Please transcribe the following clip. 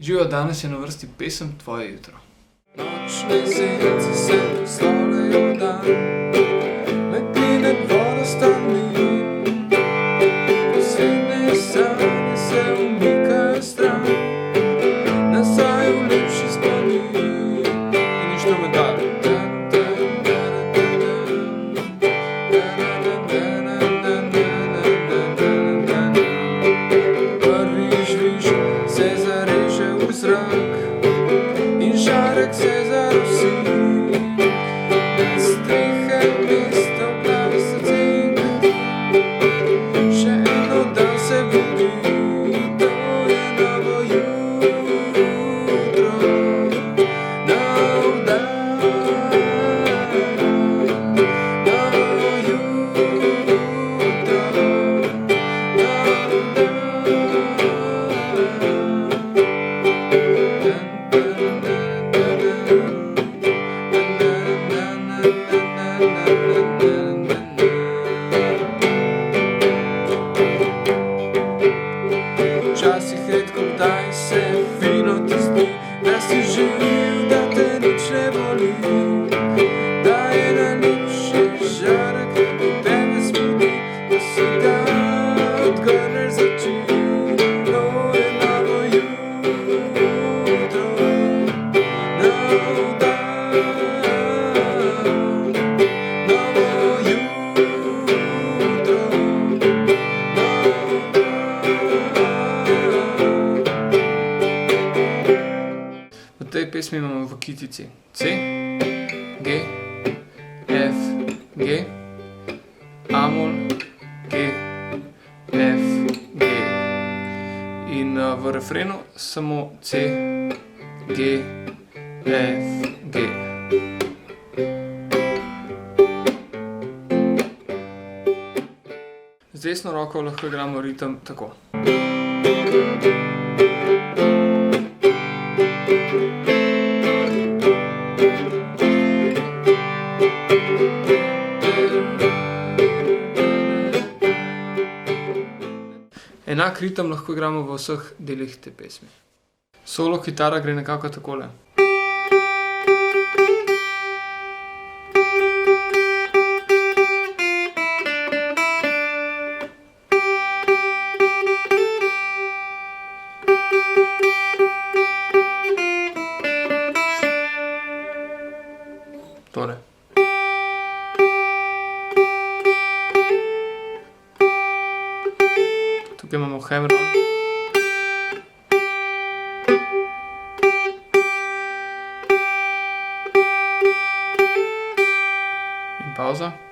Živijo, danes je na vrsti pesem Tvoje jutro. Nočne zence se postavljajo v dan, meglene vodostani, poslednje sanje se umikajo stran, nazaj v lepši spomin. In inštrumental. Prvi žvižg se zareže v zrak in žarek se zarosi. Na strehe mesta v glavi se cink, še eno dan se budi, to je novo jutro, nov dan, novo jutro, nov dan. Včasih redko kdaj se fino ti zdi, da si živ, da te nič ne boli, da je najlepši žarek, ki tebe zbudi, da si ga odgrneš z oči. To je novo jutro, nov dan, novo jutro, nov dan. V tej pesmi imamo v kitici C, G, F, G, A-mol, G, F, G. In v refrenu samo C, G, F, G. Z desno roko lahko igramo ritem tako. Enak ritem lahko igramo v vseh delih te pesmi. Solo kitara gre nekako takole. Tole. Tukaj imamo hammer-on. In pavza.